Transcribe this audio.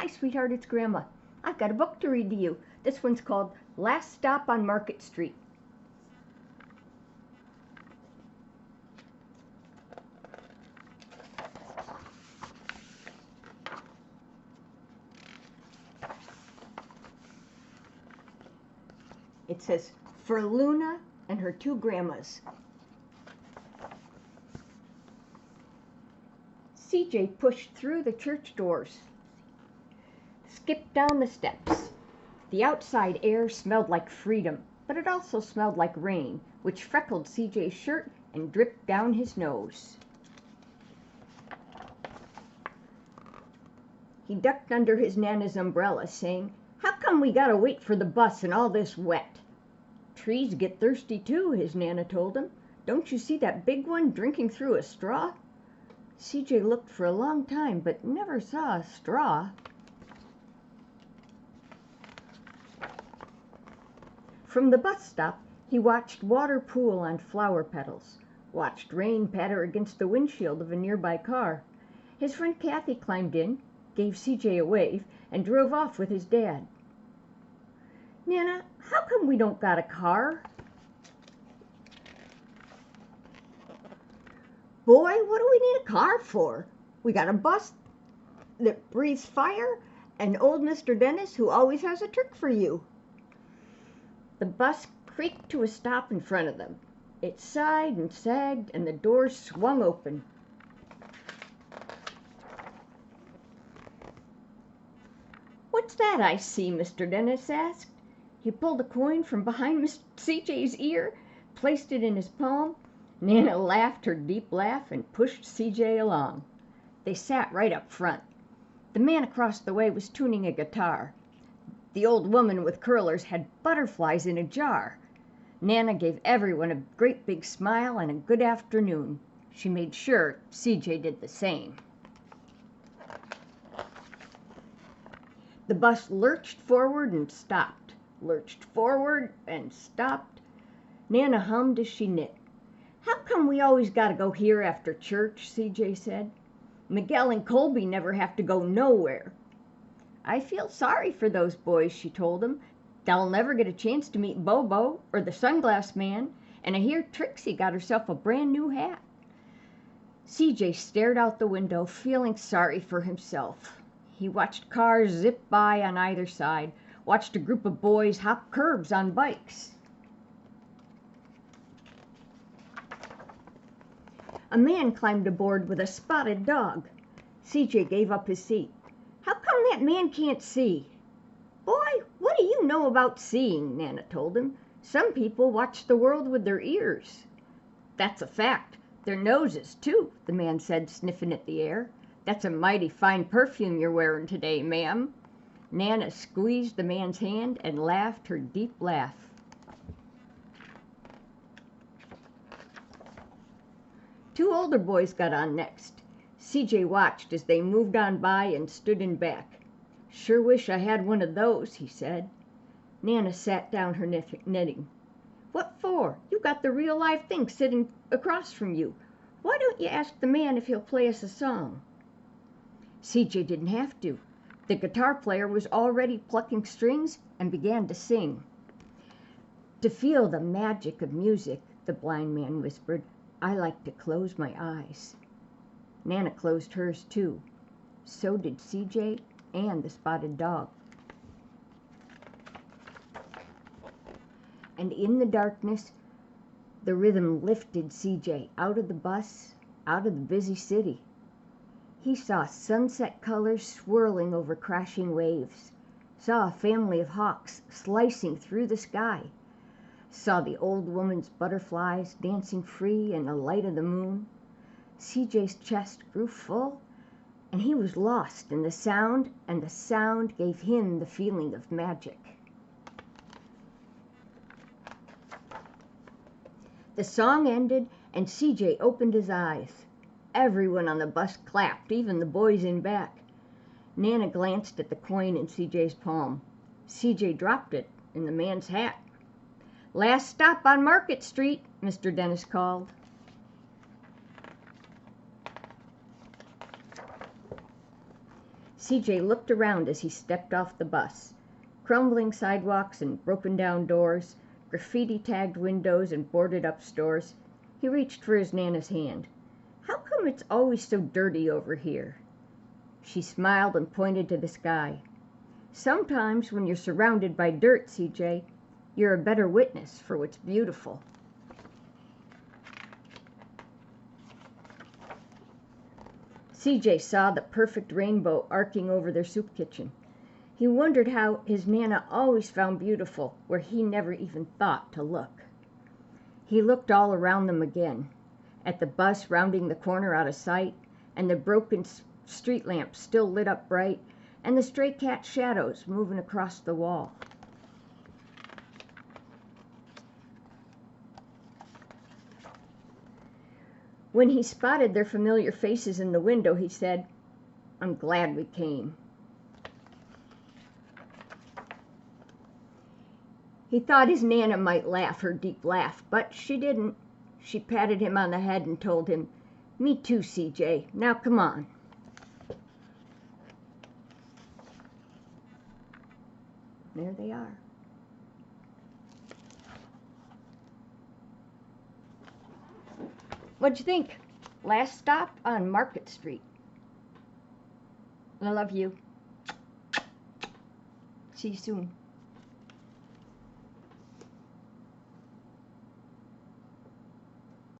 sweetheart, it's Grandma. I've got a book to read to you. This one's called Last Stop on Market Street. It says, for Luna and her two grandmas. CJ pushed through the church doors, skipped down the steps. The outside air smelled like freedom, but it also smelled like rain, which freckled CJ's shirt and dripped down his nose. He ducked under his Nana's umbrella, saying, "How come we gotta wait for the bus in all this wet?" "Trees get thirsty too," his Nana told him. "Don't you see that big one drinking through a straw?" CJ looked for a long time, but never saw a straw. From the bus stop, he watched water pool on flower petals, watched rain patter against the windshield of a nearby car. His friend Kathy climbed in, gave CJ a wave, and drove off with his dad. "Nana, how come we don't got a car?" "Boy, what do we need a car for? We got a bus that breathes fire and old Mr. Dennis who always has a trick for you." The bus creaked to a stop in front of them. It sighed and sagged, and the doors swung open. "What's that I see?" Mr. Dennis asked. He pulled a coin from behind CJ's ear, placed it in his palm. Nana laughed her deep laugh and pushed CJ along. They sat right up front. The man across the way was tuning a guitar. The old woman with curlers had butterflies in a jar. Nana gave everyone a great big smile and a good afternoon. She made sure CJ did the same. The bus lurched forward and stopped, lurched forward and stopped. Nana hummed as she knit. "How come we always gotta go here after church?" CJ said. "Miguel and Colby never have to go nowhere." "I feel sorry for those boys," she told him. "They'll never get a chance to meet Bobo or the Sunglass Man, and I hear Trixie got herself a brand new hat." CJ stared out the window, feeling sorry for himself. He watched cars zip by on either side, watched a group of boys hop curbs on bikes. A man climbed aboard with a spotted dog. CJ gave up his seat. "How come that man can't see?" "Boy, what do you know about seeing?" Nana told him. "Some people watch the world with their ears." "That's a fact. Their noses, too," the man said, sniffing at the air. "That's a mighty fine perfume you're wearing today, ma'am." Nana squeezed the man's hand and laughed her deep laugh. Two older boys got on next. CJ watched as they moved on by and stood in back. "Sure wish I had one of those," he said. Nana sat down her knitting. "What for? You got the real live thing sitting across from you. Why don't you ask the man if he'll play us a song?" CJ didn't have to. The guitar player was already plucking strings and began to sing. "To feel the magic of music," the blind man whispered, "I like to close my eyes." Nana closed hers too. So did CJ and the spotted dog. And in the darkness, the rhythm lifted CJ out of the bus, out of the busy city. He saw sunset colors swirling over crashing waves, saw a family of hawks slicing through the sky, saw the old woman's butterflies dancing free in the light of the moon. CJ's chest grew full, and he was lost in the sound, and the sound gave him the feeling of magic. The song ended, and CJ opened his eyes. Everyone on the bus clapped, even the boys in back. Nana glanced at the coin in CJ's palm. CJ dropped it in the man's hat. "Last stop on Market Street," Mr. Dennis called. CJ looked around as he stepped off the bus. Crumbling sidewalks and broken-down doors, graffiti-tagged windows and boarded-up stores. He reached for his Nana's hand. "How come it's always so dirty over here?" She smiled and pointed to the sky. "Sometimes when you're surrounded by dirt, CJ, you're a better witness for what's beautiful." CJ saw the perfect rainbow arcing over their soup kitchen. He wondered how his Nana always found beautiful where he never even thought to look. He looked all around them again, at the bus rounding the corner out of sight, and the broken street lamps still lit up bright, and the stray cat shadows moving across the wall. When he spotted their familiar faces in the window, he said, "I'm glad we came." He thought his Nana might laugh her deep laugh, but she didn't. She patted him on the head and told him, "Me too, CJ. Now come on." There they are. What'd you think? Last stop on Market Street. I love you. See you soon.